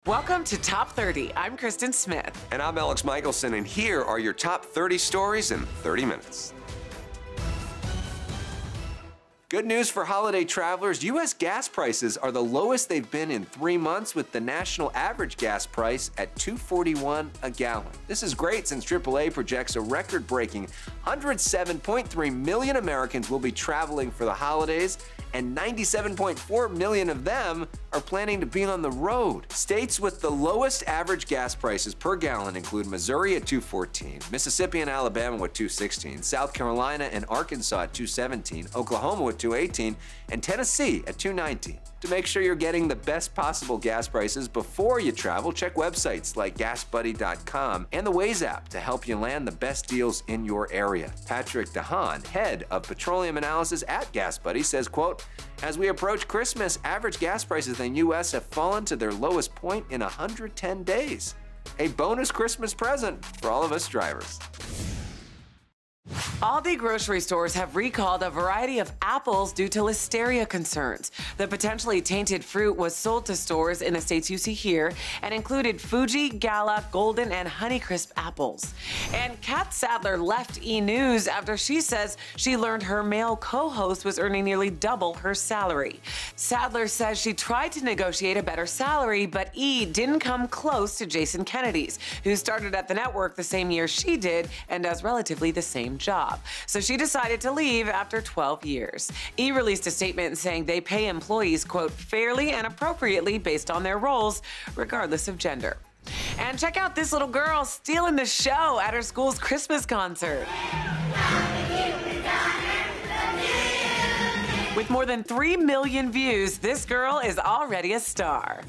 Welcome to Top 30. I'm Kristen Smith. And I'm Alex Michelson, and here are your top 30 stories in 30 minutes. Good news for holiday travelers. U.S. gas prices are the lowest they've been in 3 months, with the national average gas price at $2.41 a gallon. This is great since AAA projects a record-breaking 107.3 million Americans will be traveling for the holidays, and 97.4 million of them are planning to be on the road. States with the lowest average gas prices per gallon include Missouri at $2.14, Mississippi and Alabama with $2.16, South Carolina and Arkansas at $2.17, Oklahoma with $2.18, and Tennessee at $2.19. To make sure you're getting the best possible gas prices before you travel, check websites like GasBuddy.com and the Waze app to help you land the best deals in your area. Patrick DeHaan, head of petroleum analysis at GasBuddy, says, quote, "As we approach Christmas, average gas prices in the U.S. have fallen to their lowest point in 110 days. A bonus Christmas present for all of us drivers." Aldi grocery stores have recalled a variety of apples due to listeria concerns. The potentially tainted fruit was sold to stores in the states you see here and included Fuji, Gala, Golden, and Honeycrisp apples. And Kat Sadler left E! News after she says she learned her male co-host was earning nearly double her salary. Sadler says she tried to negotiate a better salary, but E! didn't come close to Jason Kennedy's, who started at the network the same year she did and does relatively the same job. So she decided to leave after 12 years. E! released a statement saying they pay employees, quote, fairly and appropriately based on their roles, regardless of gender. And check out this little girl stealing the show at her school's Christmas concert. With more than 3 million views, this girl is already a star.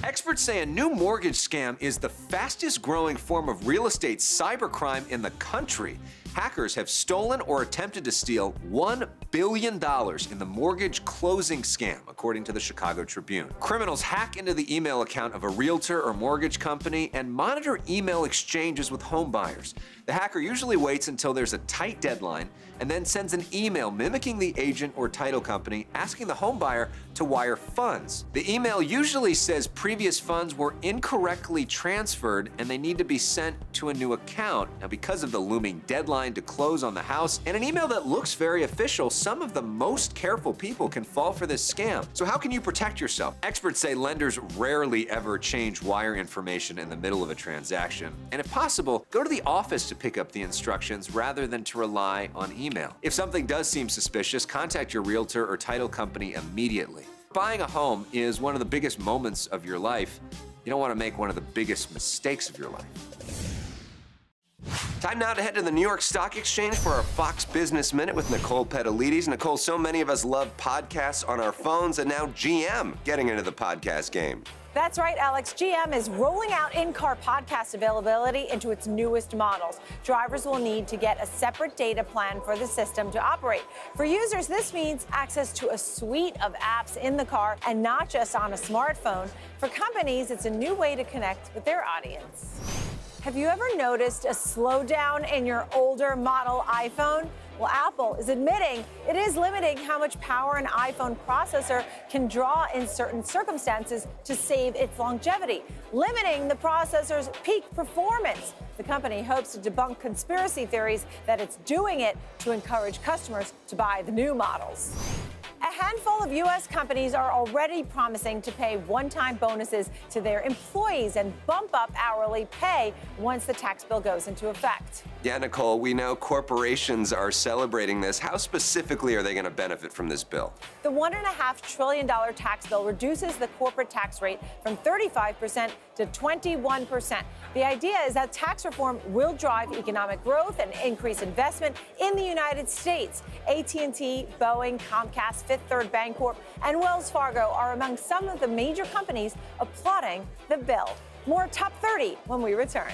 Experts say a new mortgage scam is the fastest growing form of real estate cybercrime in the country. Hackers have stolen or attempted to steal $1 billion in the mortgage closing scam, according to the Chicago Tribune. Criminals hack into the email account of a realtor or mortgage company and monitor email exchanges with home buyers. The hacker usually waits until there's a tight deadline and then sends an email mimicking the agent or title company, asking the home buyer to wire funds. The email usually says previous funds were incorrectly transferred and they need to be sent to a new account. Now, because of the looming deadline to close on the house and an email that looks very official, some of the most careful people can fall for this scam. So how can you protect yourself? Experts say lenders rarely ever change wire information in the middle of a transaction. And if possible, go to the office to pick up the instructions rather than to rely on email. If something does seem suspicious, contact your realtor or title company immediately. Buying a home is one of the biggest moments of your life. You don't want to make one of the biggest mistakes of your life. Time now to head to the New York Stock Exchange for our Fox Business Minute with Nicole Petalides. Nicole, so many of us love podcasts on our phones, and now GM getting into the podcast game. That's right, Alex. GM is rolling out in-car podcast availability into its newest models. Drivers will need to get a separate data plan for the system to operate. For users, this means access to a suite of apps in the car and not just on a smartphone. For companies, it's a new way to connect with their audience. Have you ever noticed a slowdown in your older model iPhone? Well, Apple is admitting it is limiting how much power an iPhone processor can draw in certain circumstances to save its longevity, limiting the processor's peak performance. The company hopes to debunk conspiracy theories that it's doing it to encourage customers to buy the new models. A handful of U.S. companies are already promising to pay one-time bonuses to their employees and bump up hourly pay once the tax bill goes into effect. Yeah, Nicole, we know corporations are celebrating this. How specifically are they going to benefit from this bill? The $1.5 trillion tax bill reduces the corporate tax rate from 35% to 21%. The idea is that tax reform will drive economic growth and increase investment in the United States. AT&T, Boeing, Comcast, Fifth Third Bancorp, and Wells Fargo are among some of the major companies applauding the bill. More Top 30 when we return.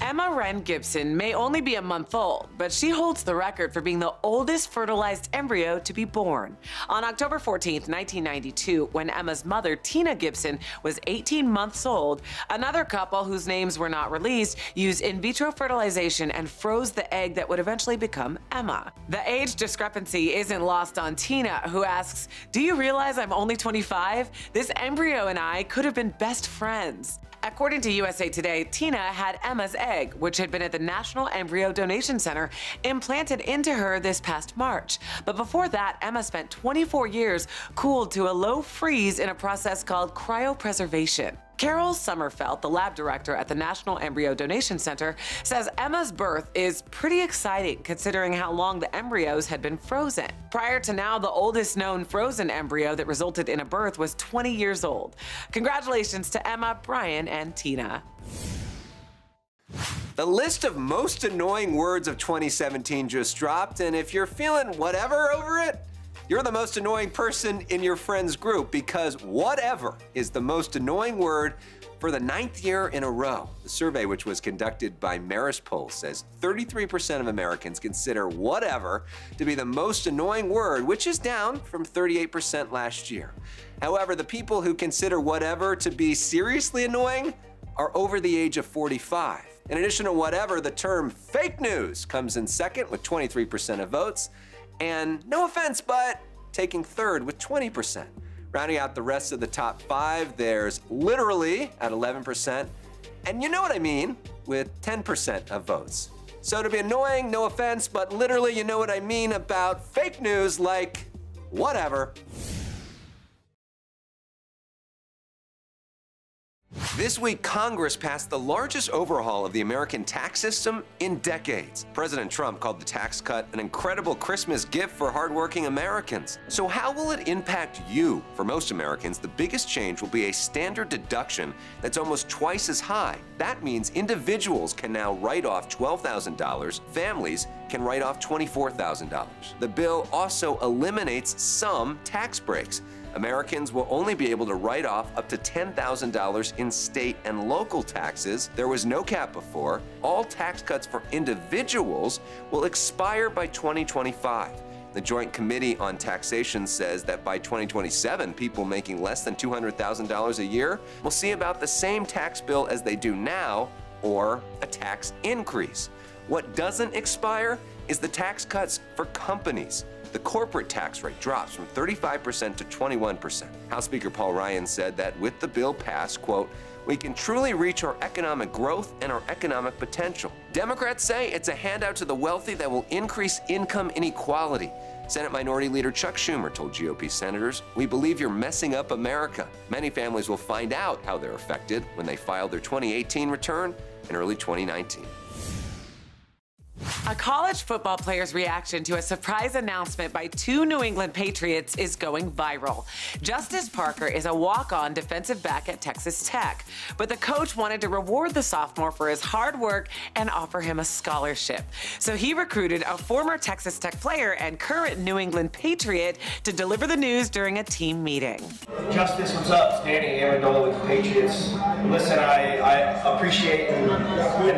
Emma Wren Gibson may only be a month old, but she holds the record for being the oldest fertilized embryo to be born. On October 14, 1992, when Emma's mother, Tina Gibson, was 18 months old, another couple whose names were not released used in vitro fertilization and froze the egg that would eventually become Emma. The age discrepancy isn't lost on Tina, who asks, "Do you realize I'm only 25? This embryo and I could have been best friends." According to USA Today, Tina had Emma's egg, which had been at the National Embryo Donation Center, implanted into her this past March. But before that, Emma spent 24 years cooled to a low freeze in a process called cryopreservation. Carol Sommerfeld, the lab director at the National Embryo Donation Center, says Emma's birth is pretty exciting considering how long the embryos had been frozen. Prior to now, the oldest known frozen embryo that resulted in a birth was 20 years old. Congratulations to Emma, Brian, and Tina. The list of most annoying words of 2017 just dropped, and if you're feeling whatever over it, you're the most annoying person in your friends group, because whatever is the most annoying word for the 9th year in a row. The survey, which was conducted by Marist poll, says 33% of Americans consider whatever to be the most annoying word, which is down from 38% last year. However, the people who consider whatever to be seriously annoying are over the age of 45. In addition to whatever, the term fake news comes in second with 23% of votes, and no offense, but taking third with 20%. Rounding out the rest of the top 5, there's literally at 11%, and you know what I mean, with 10% of votes. So to be annoying, no offense, but literally you know what I mean about fake news like whatever. This week, Congress passed the largest overhaul of the American tax system in decades. President Trump called the tax cut an incredible Christmas gift for hardworking Americans. So how will it impact you? For most Americans, the biggest change will be a standard deduction that's almost twice as high. That means individuals can now write off $12,000, families can write off $24,000. The bill also eliminates some tax breaks. Americans will only be able to write off up to $10,000 in state and local taxes. There was no cap before. All tax cuts for individuals will expire by 2025. The Joint Committee on Taxation says that by 2027, people making less than $200,000 a year will see about the same tax bill as they do now, or a tax increase. What doesn't expire is the tax cuts for companies. The corporate tax rate drops from 35% to 21%. House Speaker Paul Ryan said that with the bill passed, quote, "We can truly reach our economic growth and our economic potential." Democrats say it's a handout to the wealthy that will increase income inequality. Senate Minority Leader Chuck Schumer told GOP senators, "We believe you're messing up America." Many families will find out how they're affected when they file their 2018 return in early 2019. A college football player's reaction to a surprise announcement by 2 New England Patriots is going viral. Justice Parker is a walk-on defensive back at Texas Tech, but the coach wanted to reward the sophomore for his hard work and offer him a scholarship. So he recruited a former Texas Tech player and current New England Patriot to deliver the news during a team meeting. Justice, what's up? It's Danny Amendola with the Patriots. Listen, I appreciate and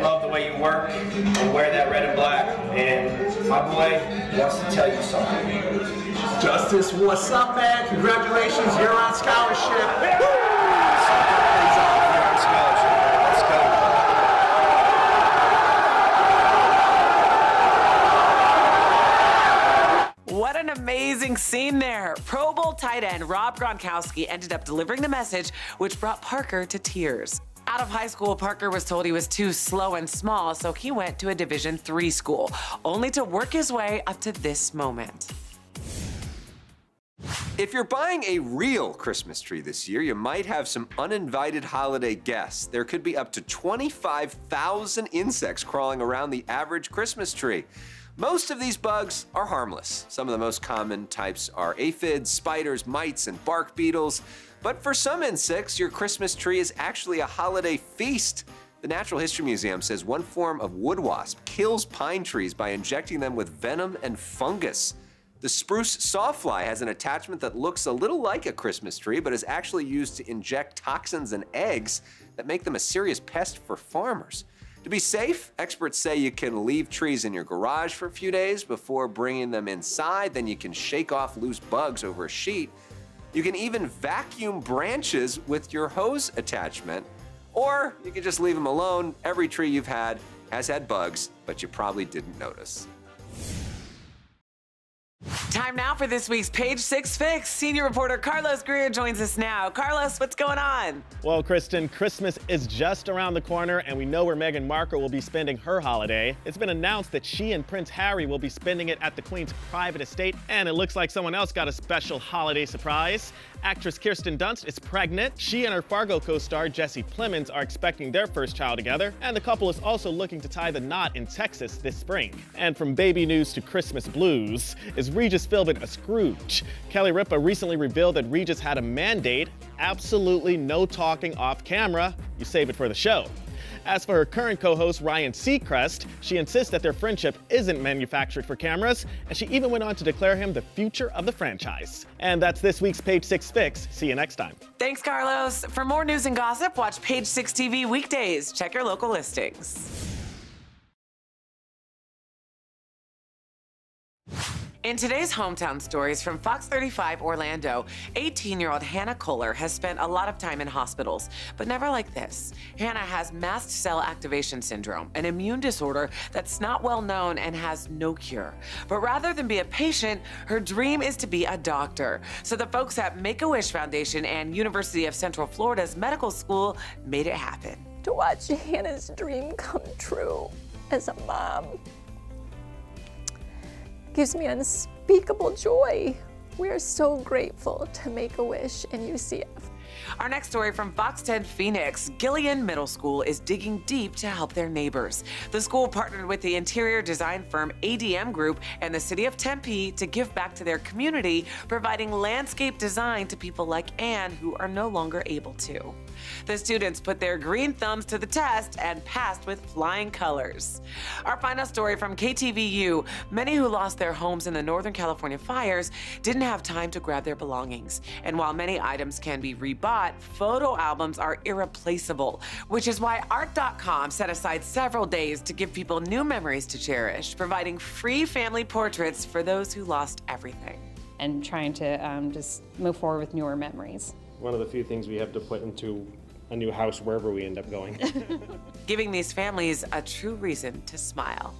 love the way you work and wear that red and black. And my boy wants to tell you something. Justice, what's up, man? Congratulations, you're on scholarship. What an amazing scene there. Pro Bowl tight end Rob Gronkowski ended up delivering the message, which brought Parker to tears. Out of high school, Parker was told he was too slow and small, so he went to a Division III school, only to work his way up to this moment. If you're buying a real Christmas tree this year, you might have some uninvited holiday guests. There could be up to 25,000 insects crawling around the average Christmas tree. Most of these bugs are harmless. Some of the most common types are aphids, spiders, mites, and bark beetles. But for some insects, your Christmas tree is actually a holiday feast. The Natural History Museum says one form of wood wasp kills pine trees by injecting them with venom and fungus. The spruce sawfly has an attachment that looks a little like a Christmas tree, but is actually used to inject toxins and eggs that make them a serious pest for farmers. To be safe, experts say you can leave trees in your garage for a few days before bringing them inside. Then you can shake off loose bugs over a sheet. You can even vacuum branches with your hose attachment. Or you can just leave them alone. Every tree you've had has had bugs, but you probably didn't notice. Time now for this week's Page 6 Fix. Senior reporter Carlos Greer joins us now. Carlos, what's going on? Well, Kristen, Christmas is just around the corner, and we know where Meghan Markle will be spending her holiday. It's been announced that she and Prince Harry will be spending it at the Queen's private estate, and it looks like someone else got a special holiday surprise. Actress Kirsten Dunst is pregnant. She and her Fargo co-star Jesse Plemons are expecting their first child together, and the couple is also looking to tie the knot in Texas this spring. And from baby news to Christmas blues, is Regis Philbin a Scrooge? Kelly Ripa recently revealed that Regis had a mandate: absolutely no talking off camera. You save it for the show. As for her current co-host, Ryan Seacrest, she insists that their friendship isn't manufactured for cameras, and she even went on to declare him the future of the franchise. And that's this week's Page 6 Fix. See you next time. Thanks, Carlos. For more news and gossip, watch Page 6 TV weekdays. Check your local listings. In today's Hometown Stories from Fox 35 Orlando, 18-year-old Hannah Kohler has spent a lot of time in hospitals, but never like this. Hannah has mast cell activation syndrome, an immune disorder that's not well known and has no cure. But rather than be a patient, her dream is to be a doctor. So the folks at Make-A-Wish Foundation and University of Central Florida's medical school made it happen. To watch Hannah's dream come true as a mom gives me unspeakable joy. We are so grateful to Make-A-Wish and UCF. Our next story from Fox 10 Phoenix. Gillian Middle School is digging deep to help their neighbors. The school partnered with the interior design firm ADM Group and the city of Tempe to give back to their community, providing landscape design to people like Anne who are no longer able to. The students put their green thumbs to the test and passed with flying colors. Our final story from KTVU. Many who lost their homes in the Northern California fires didn't have time to grab their belongings. And while many items can be rebought, photo albums are irreplaceable, which is why Art.com set aside several days to give people new memories to cherish, providing free family portraits for those who lost everything. And trying to just move forward with newer memories. One of the few things we have to put into a new house wherever we end up going. Giving these families a true reason to smile.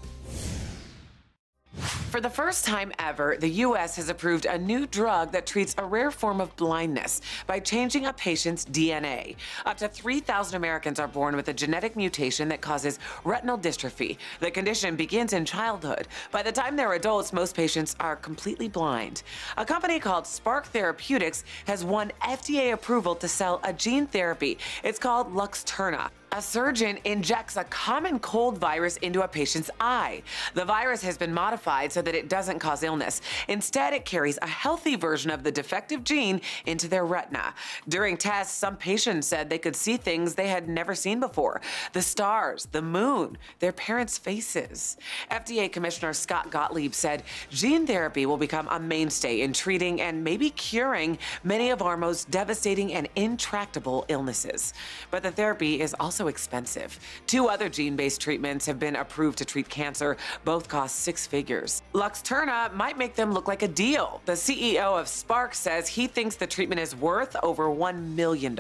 For the first time ever, the U.S. has approved a new drug that treats a rare form of blindness by changing a patient's DNA. Up to 3,000 Americans are born with a genetic mutation that causes retinal dystrophy. The condition begins in childhood. By the time they're adults, most patients are completely blind. A company called Spark Therapeutics has won FDA approval to sell a gene therapy. It's called Luxturna. A surgeon injects a common cold virus into a patient's eye. The virus has been modified so that it doesn't cause illness. Instead, it carries a healthy version of the defective gene into their retina. During tests, some patients said they could see things they had never seen before: the stars, the moon, their parents' faces. FDA Commissioner Scott Gottlieb said gene therapy will become a mainstay in treating and maybe curing many of our most devastating and intractable illnesses. But the therapy is also expensive. 2 other gene-based treatments have been approved to treat cancer. Both cost 6 figures. Luxturna might make them look like a deal. The CEO of Spark says he thinks the treatment is worth over $1 million.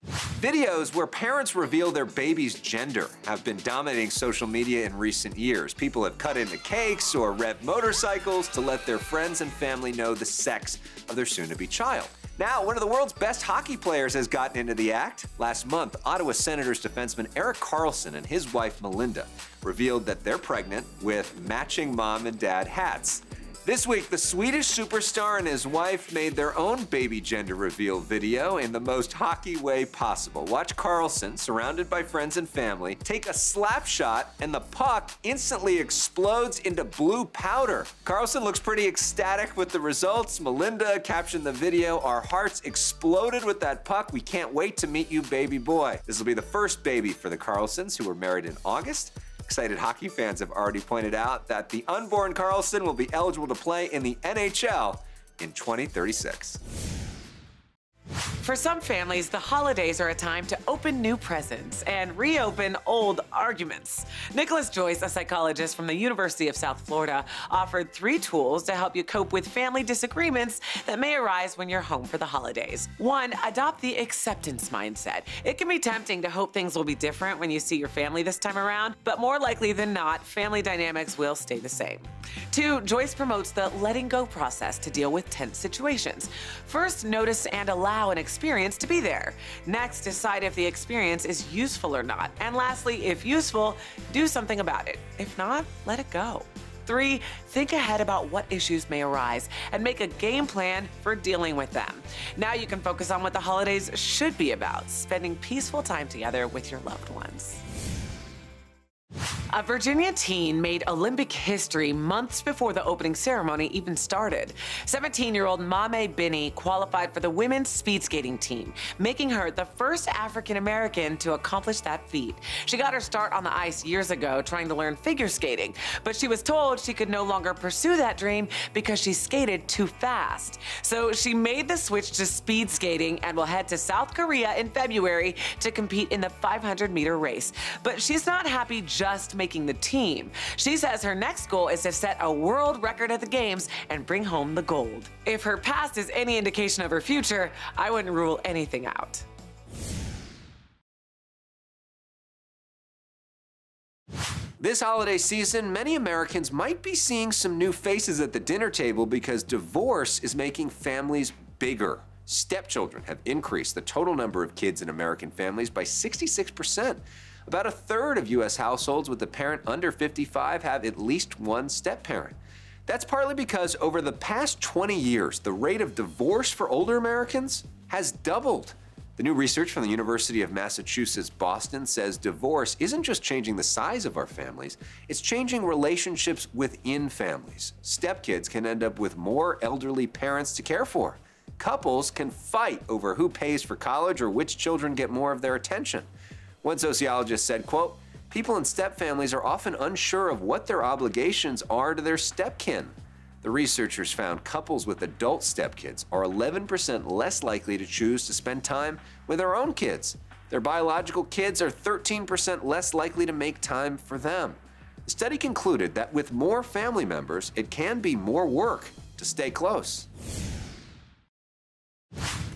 Videos where parents reveal their baby's gender have been dominating social media in recent years. People have cut into cakes or revved motorcycles to let their friends and family know the sex of their soon-to-be child. Now, one of the world's best hockey players has gotten into the act. Last month, Ottawa Senators defenseman Erik Carlson and his wife Melinda revealed that they're pregnant with matching mom and dad hats. This week, the Swedish superstar and his wife made their own baby gender reveal video in the most hockey way possible. Watch Carlson, surrounded by friends and family, take a slap shot and the puck instantly explodes into blue powder. Carlson looks pretty ecstatic with the results. Melinda captioned the video, "Our hearts exploded with that puck. We can't wait to meet you, baby boy." This will be the first baby for the Carlsons, who were married in August. Excited hockey fans have already pointed out that the unborn Carlson will be eligible to play in the NHL in 2036. For some families, the holidays are a time to open new presents and reopen old arguments. Nicholas Joyce, a psychologist from the University of South Florida, offered 3 tools to help you cope with family disagreements that may arise when you're home for the holidays. 1. Adopt the acceptance mindset. It can be tempting to hope things will be different when you see your family this time around, but more likely than not, family dynamics will stay the same. 2. Joyce promotes the letting go process to deal with tense situations. First, notice and allow an experience to be there. Next, decide if the experience is useful or not. And lastly, if useful, do something about it. If not, let it go. 3. Think ahead about what issues may arise and make a game plan for dealing with them. Now you can focus on what the holidays should be about, spending peaceful time together with your loved ones. A Virginia teen made Olympic history months before the opening ceremony even started. 17-year-old Mame Binney qualified for the women's speedskating team, making her the first African-American to accomplish that feat. She got her start on the ice years ago trying to learn figure skating, but she was told she could no longer pursue that dream because she skated too fast. So she made the switch to speed skating and will head to South Korea in February to compete in the 500-meter race. But she's not happy just making the team. She says her next goal is to set a world record at the games and bring home the gold. If her past is any indication of her future, I wouldn't rule anything out. This holiday season, many Americans might be seeing some new faces at the dinner table because divorce is making families bigger. Stepchildren have increased the total number of kids in American families by 66%. About a third of U.S. households with a parent under 55 have at least one step-parent. That's partly because over the past 20 years, the rate of divorce for older Americans has doubled. The new research from the University of Massachusetts, Boston says divorce isn't just changing the size of our families, it's changing relationships within families. Stepkids can end up with more elderly parents to care for. Couples can fight over who pays for college or which children get more of their attention. One sociologist said, quote, "People in step-families are often unsure of what their obligations are to their stepkin." The researchers found couples with adult stepkids are 11% less likely to choose to spend time with their own kids. Their biological kids are 13% less likely to make time for them. The study concluded that with more family members, it can be more work to stay close.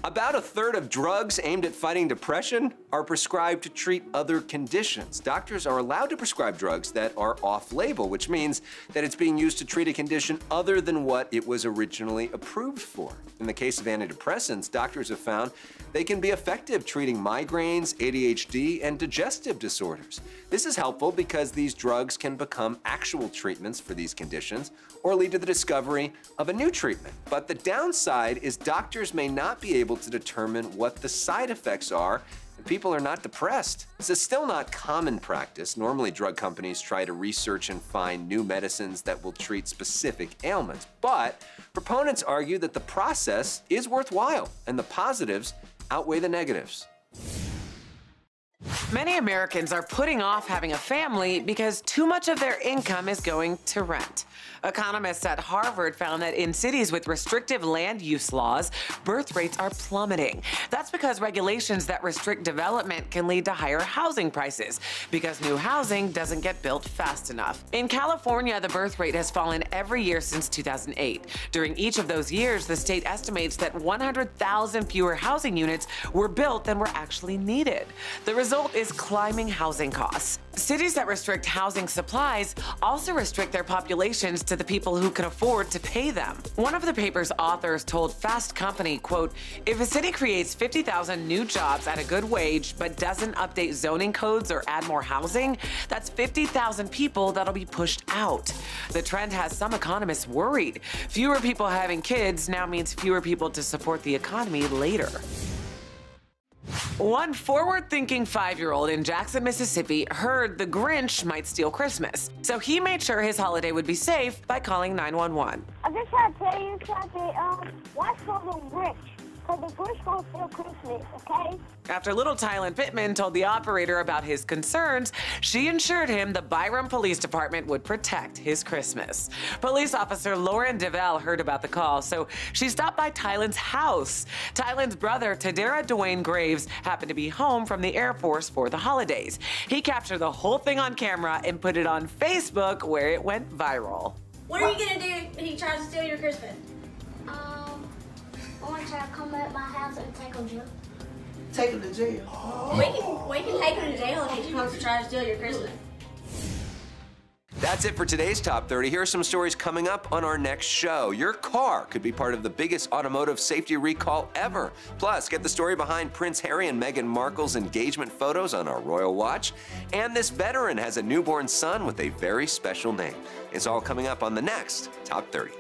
About a third of drugs aimed at fighting depression are prescribed to treat other conditions. Doctors are allowed to prescribe drugs that are off-label, which means that it's being used to treat a condition other than what it was originally approved for. In the case of antidepressants, doctors have found they can be effective treating migraines, ADHD, and digestive disorders. This is helpful because these drugs can become actual treatments for these conditions or lead to the discovery of a new treatment. But the downside is doctors may not be able to determine what the side effects are, and people are not depressed. This is still not common practice. Normally, drug companies try to research and find new medicines that will treat specific ailments. But proponents argue that the process is worthwhile, and the positives outweigh the negatives. Many Americans are putting off having a family because too much of their income is going to rent. Economists at Harvard found that in cities with restrictive land use laws, birth rates are plummeting. That's because regulations that restrict development can lead to higher housing prices because new housing doesn't get built fast enough. In California, the birth rate has fallen every year since 2008. During each of those years, the state estimates that 100,000 fewer housing units were built than were actually needed. The result is climbing housing costs. Cities that restrict housing supplies also restrict their populations to the people who can afford to pay them. One of the paper's authors told Fast Company, quote, "If a city creates 50,000 new jobs at a good wage but doesn't update zoning codes or add more housing, that's 50,000 people that'll be pushed out." The trend has some economists worried. Fewer people having kids now means fewer people to support the economy later. One forward-thinking 5-year-old in Jackson, Mississippi heard the Grinch might steal Christmas. So he made sure his holiday would be safe by calling 911. I just want to tell you something. What's called a Grinch? Because the first one for Christmas, okay? After little Tylen Pittman told the operator about his concerns, she assured him the Byram Police Department would protect his Christmas. Police officer Lauren DeVell heard about the call, so she stopped by Tylen's house. Tylen's brother, Tadera Dwayne Graves, happened to be home from the Air Force for the holidays. He captured the whole thing on camera and put it on Facebook, where it went viral. What are you gonna do if he tries to steal your Christmas? I want to come at my house and take him to jail. Take him to jail. We can take him to jail if he comes to try to steal your Christmas. That's it for today's Top 30. Here are some stories coming up on our next show. Your car could be part of the biggest automotive safety recall ever. Plus, get the story behind Prince Harry and Meghan Markle's engagement photos on our Royal Watch. And this veteran has a newborn son with a very special name. It's all coming up on the next Top 30.